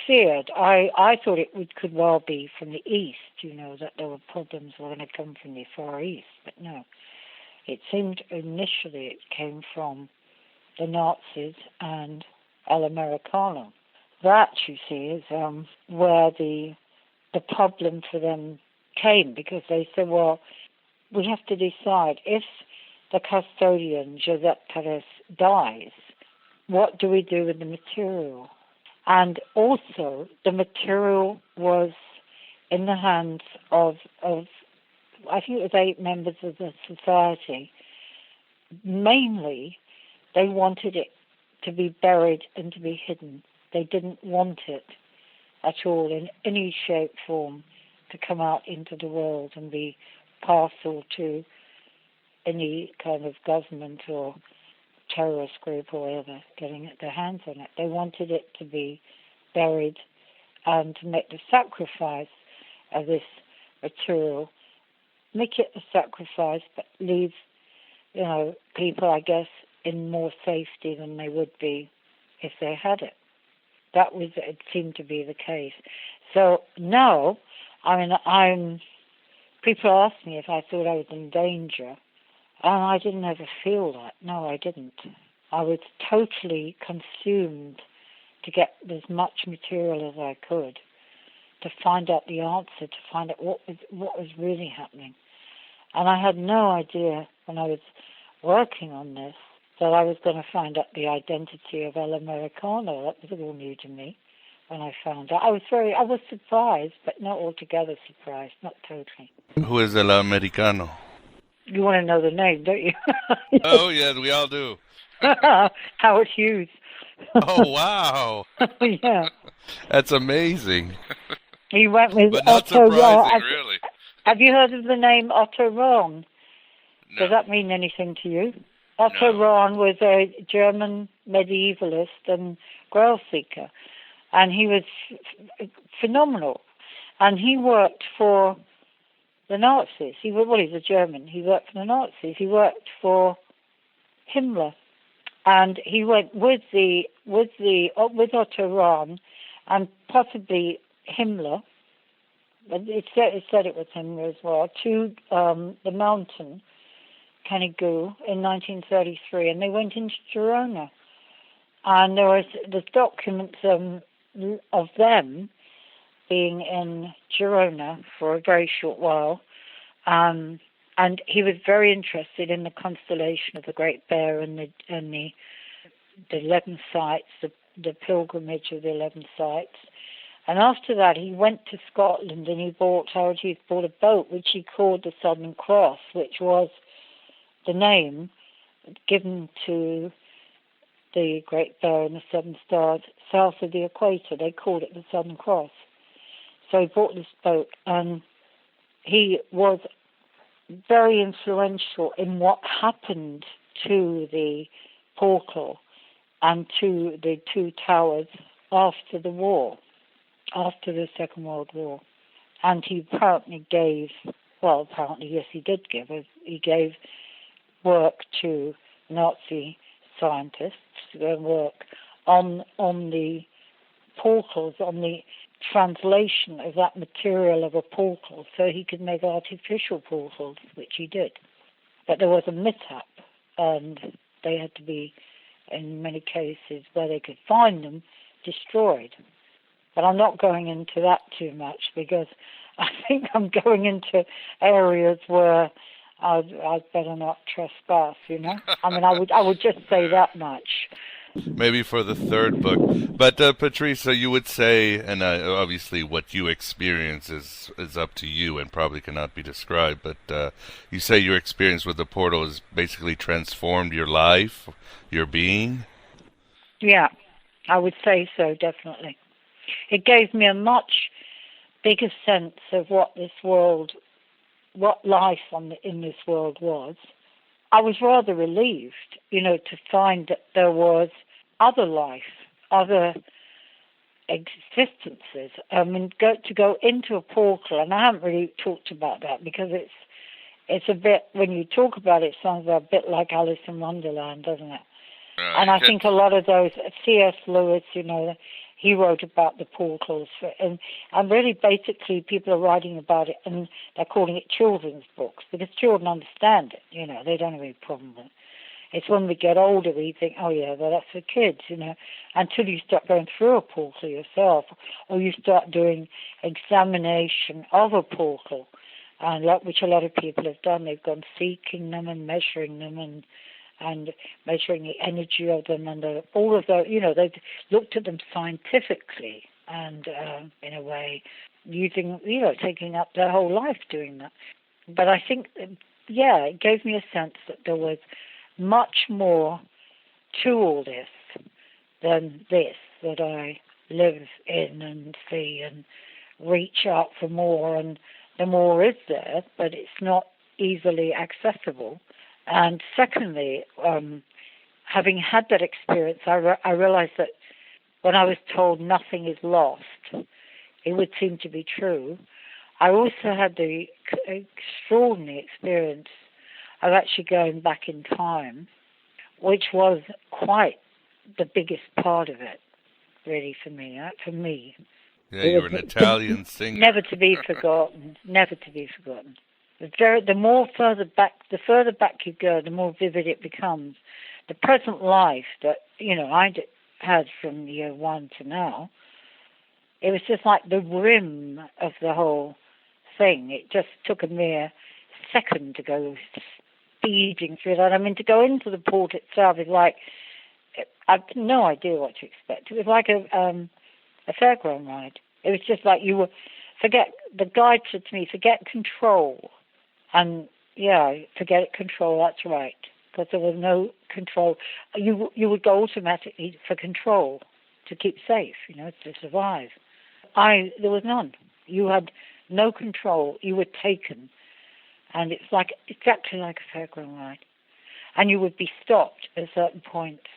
feared. I thought it could well be from the East, that there were problems were going to come from the Far East, but no. It seemed initially it came from the Nazis and El Americano. That, you see, is where the problem for them came, because they said, well, we have to decide if the custodian, Josep Perez, dies, what do we do with the material? And also, the material was in the hands of I think it was 8 members of the society. Mainly, they wanted it to be buried and to be hidden. They didn't want it at all in any shape, form, to come out into the world and be parcel to any kind of government or terrorist group or whatever getting their hands on it. They wanted it to be buried and to make the sacrifice of this material, make it a sacrifice, but leave, people, I guess, in more safety than they would be if they had it. It seemed to be the case. So now, people ask me if I thought I was in danger, and I didn't ever feel that. No, I didn't. I was totally consumed to get as much material as I could, to find out the answer, to find out what was really happening. And I had no idea when I was working on this that I was going to find out the identity of El Americano. That was all new to me when I found out. I was surprised, but not altogether surprised, not totally. Who is El Americano? You want to know the name, don't you? Oh, yeah, we all do. Howard Hughes. Oh, wow. Yeah. That's amazing. He went with but not Otto surprising, really. Have you heard of the name Otto Rahn? No. Does that mean anything to you? Otto Rahn was a German medievalist and Grail seeker, and he was phenomenal. And he worked for the Nazis. He's a German. He worked for the Nazis. He worked for Himmler. And he went with Otto Rahn and possibly Himmler, but it said it was Himmler as well, to the mountain, Canigou, in 1933, and they went into Girona. And there's documents of them being in Girona for a very short while, and he was very interested in the constellation of the Great Bear and the 11 sites, the pilgrimage of the 11 sites. And after that, he went to Scotland and he bought a boat which he called the Southern Cross, which was the name given to the Great Bear and the Seven Stars south of the equator. They called it the Southern Cross. So he bought this boat, and he was very influential in what happened to the portal and to the two towers after the war, after the Second World War. And he apparently gave work to Nazi scientists to work on the portals, on the translation of that material of a portal so he could make artificial portals, which he did. But there was a mishap, and they had to be, in many cases where they could find them, destroyed. But I'm not going into that too much because I think I'm going into areas where I'd better not trespass, you know? I mean, I would just say that much. Maybe for the third book. But, Patrice, so you would say, and obviously what you experience is up to you and probably cannot be described, but you say your experience with the portal has basically transformed your life, your being? Yeah, I would say so, definitely. It gave me a much bigger sense of what life in this world was. I was rather relieved, to find that there was other life, other existences. I mean, to go into a portal, and I haven't really talked about that because it's a bit, when you talk about it, it sounds a bit like Alice in Wonderland, doesn't it? And I think a lot of those, C.S. Lewis, he wrote about the portals, and really basically people are writing about it and they're calling it children's books because children understand it, they don't have any problem with it. It's when we get older we think, oh yeah, well that's for kids, until you start going through a portal yourself or you start doing examination of a portal, and which a lot of people have done. They've gone seeking them and measuring them and measuring the energy of them, and all of those, they've looked at them scientifically and in a way using, taking up their whole life doing that. But I think, it gave me a sense that there was much more to all this than this, that I live in and see and reach out for more, and the more is there, but it's not easily accessible. And secondly, having had that experience, I realized that when I was told nothing is lost, it would seem to be true. I also had the extraordinary experience of actually going back in time, which was quite the biggest part of it, really, for me. Yeah, you were an Italian singer. Never to be forgotten. Never to be forgotten. The further back you go, the more vivid it becomes. The present life that, I had from year one to now, it was just like the rim of the whole thing. It just took a mere second to go speeding through that. I mean, to go into the port itself is like, I've no idea what to expect. It was like a fairground ride. It was just like the guide said to me, forget control. And forget control, that's right. Because there was no control. You would go automatically for control to keep safe, to survive. There was none. You had no control. You were taken. And it's exactly like a fairground ride. And you would be stopped at certain points.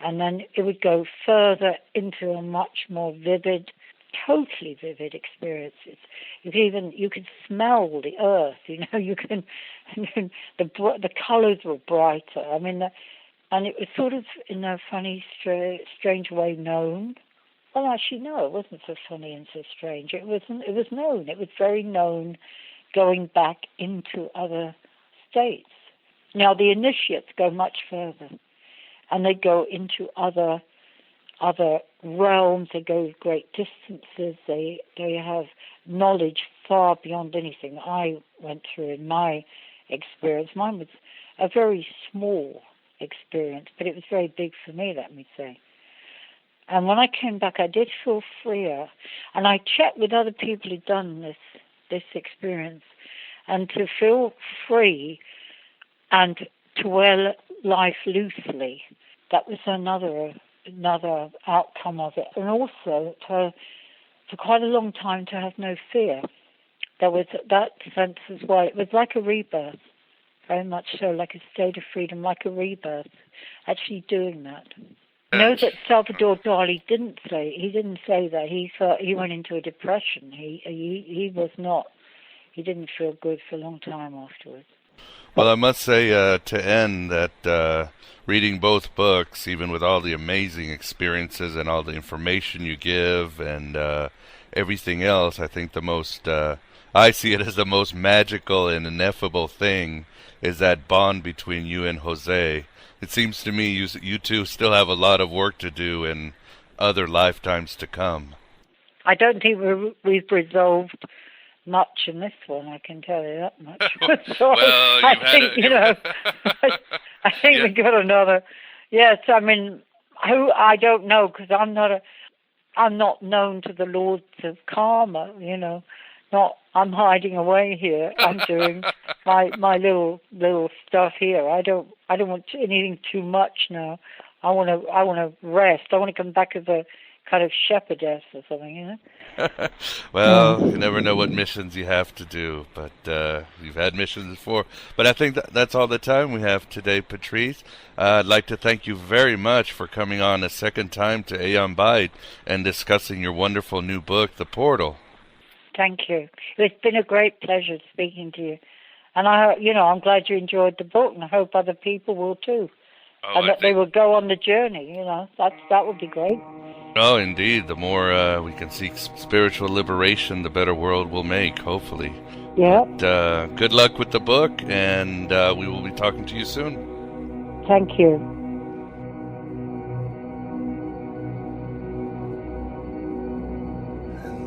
And then it would go further into a much more vivid totally vivid experiences. You could smell the earth. The colors were brighter. I mean, and it was sort of in a funny, strange way known. Well, actually, no, it wasn't so funny and so strange. It was known. It was very known, going back into other states. Now, the initiates go much further, and they go into other realms. They go great distances. They have knowledge far beyond anything I went through in my experience. Mine was a very small experience, but it was very big for me, let me say. And when I came back, I did feel freer. And I checked with other people who'd done this experience. And to feel free and to wear life loosely, that was another outcome of it. And also, for quite a long time, to have no fear. There was that sense as well. It was like a rebirth, very much so, like a state of freedom, like a rebirth, actually doing that. I know that Salvador Dali didn't say that. He went into a depression. He didn't feel good for a long time afterwards. Well, I must say to end that reading both books, even with all the amazing experiences and all the information you give and everything else, I think the most, I see it as the most magical and ineffable thing is that bond between you and Jose. It seems to me you two still have a lot of work to do in other lifetimes to come. I don't think we've resolved much in this one, I can tell you that much. So well, I think we got another. Yes, I mean, I don't know, because I'm not known to the lords of karma. I'm hiding away here. I'm doing my little stuff here. I don't want anything too much now. I want to rest. I want to come back as a kind of shepherdess or something, Well, you never know what missions you have to do, but you've had missions before. But I think that's all the time we have today, Patrice. I'd like to thank you very much for coming on a second time to Aeon Byte and discussing your wonderful new book, The Portal. Thank you. It's been a great pleasure speaking to you. And I'm glad you enjoyed the book, and I hope other people will too. And that they will go on the journey, that would be great. Oh, indeed. The more we can seek spiritual liberation, the better world we'll make, hopefully. Yeah. But, good luck with the book, and we will be talking to you soon. Thank you.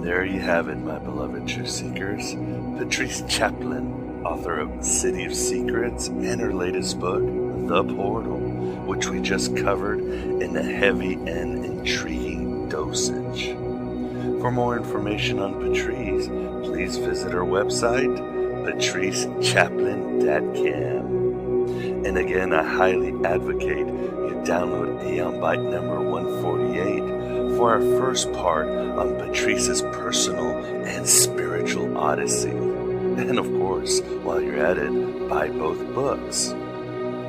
There you have it, my beloved truth seekers. Patrice Chaplin, author of City of Secrets and her latest book, The Portal, which we just covered in a heavy and intriguing dosage. For more information on Patrice, please visit her website, patricechaplin.com. And again, I highly advocate you download Aeon Byte number 148 for our first part on Patrice's personal and spiritual odyssey. And of course, while you're at it, buy both books.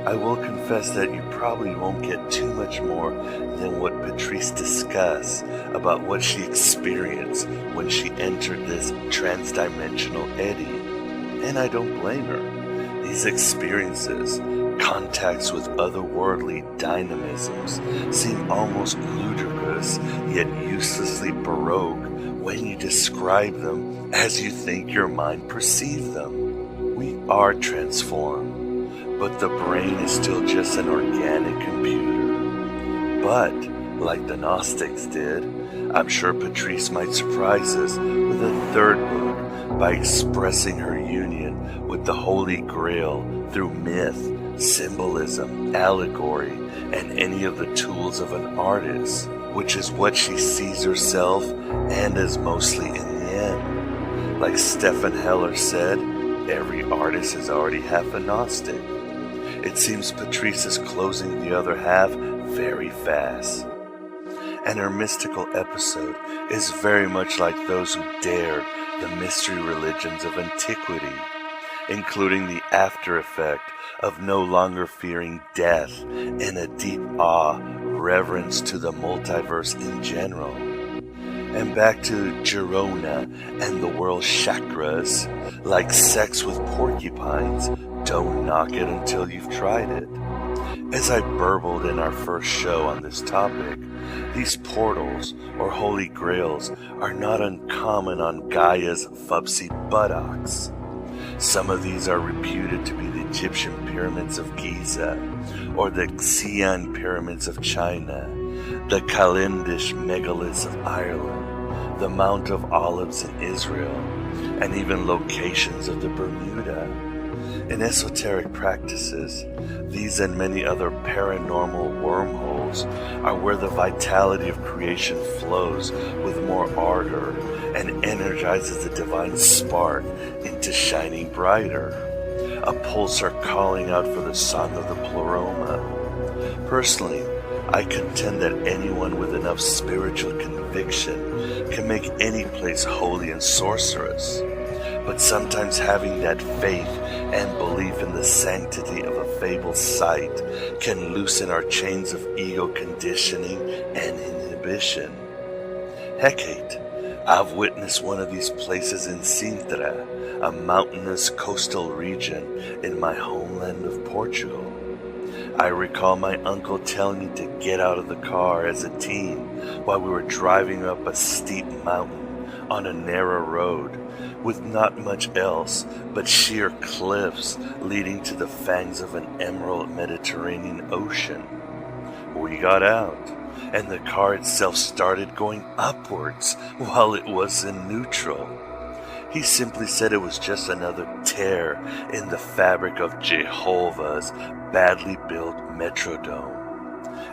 I will confess that you probably won't get too much more than what Patrice discussed about what she experienced when she entered this transdimensional eddy. And I don't blame her. These experiences, contacts with otherworldly dynamisms, seem almost ludicrous, yet uselessly baroque when you describe them as you think your mind perceives them. We are transformed, but the brain is still just an organic computer. But, like the Gnostics did, I'm sure Patrice might surprise us with a third book by expressing her union with the Holy Grail through myth, symbolism, allegory, and any of the tools of an artist, which is what she sees herself and is mostly in the end. Like Stephen Heller said, every artist is already half a Gnostic. It seems Patrice is closing the other half very fast. And her mystical episode is very much like those who dared the mystery religions of antiquity, including the after effect of no longer fearing death and a deep awe, reverence to the multiverse in general. and back to Girona and the world's chakras. Like sex with porcupines, don't knock it until you've tried it. As I burbled in our first show on this topic, these portals, or Holy Grails, are not uncommon on Gaia's fubsy buttocks. Some of these are reputed to be the Egyptian pyramids of Giza, or the Xi'an pyramids of China, the Calendish megaliths of Ireland, the Mount of Olives in Israel, and even locations of the Bermuda. In esoteric practices, these and many other paranormal wormholes are where the vitality of creation flows with more ardor and energizes the divine spark into shining brighter, a pulsar calling out for the song of the pleroma. Personally, I contend that anyone with enough spiritual conviction can make any place holy and sorcerous. But sometimes having that faith and belief in the sanctity of a fabled site can loosen our chains of ego conditioning and inhibition. Hecate, I've witnessed one of these places in Sintra, a mountainous coastal region in my homeland of Portugal. I recall my uncle telling me to get out of the car as a teen while we were driving up a steep mountain on a narrow road with not much else but sheer cliffs leading to the fangs of an emerald Mediterranean Ocean. We got out, and the car itself started going upwards while it was in neutral. He simply said it was just another tear in the fabric of Jehovah's badly built Metrodome.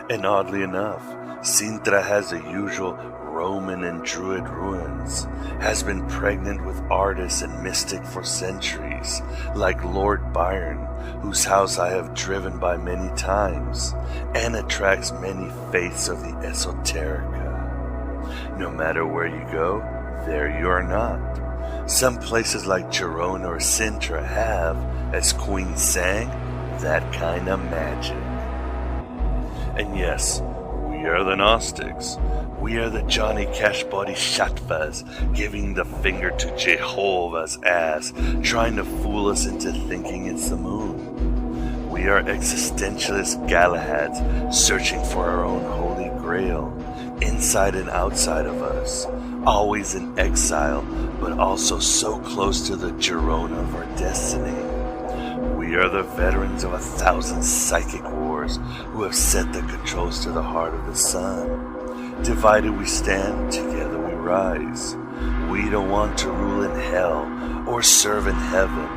And oddly enough, Sintra has the usual Roman and Druid ruins, has been pregnant with artists and mystic for centuries, like Lord Byron, whose house I have driven by many times, and attracts many faiths of the esoterica. No matter where you go, there you are not. Some places like Girona or Sintra have, as Queen sang, that kind of magic. And yes, we are the Gnostics. We are the Johnny Cash body Shattvas, giving the finger to Jehovah's ass, trying to fool us into thinking it's the moon. We are existentialist Galahads, searching for our own Holy Grail, inside and outside of us, always in exile, but also so close to the Girona of our destiny. We are the veterans of 1,000 psychic wars who have set the controls to the heart of the sun. Divided we stand, together we rise. We don't want to rule in hell or serve in heaven,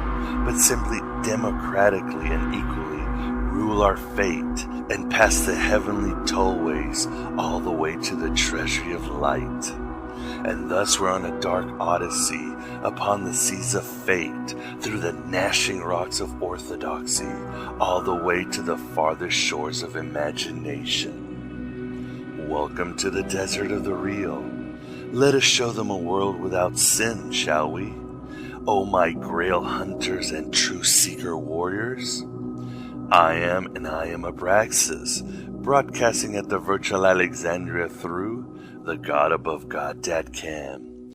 but simply democratically and equally rule our fate and pass the heavenly tollways all the way to the treasury of light. And thus we're on a dark odyssey upon the seas of fate, through the gnashing rocks of orthodoxy, all the way to the farthest shores of imagination. Welcome to the desert of the real. Let us show them a world without sin, shall we? Oh, my grail hunters and true seeker warriors. I am Abraxas, broadcasting at the virtual Alexandria through the God above God.com.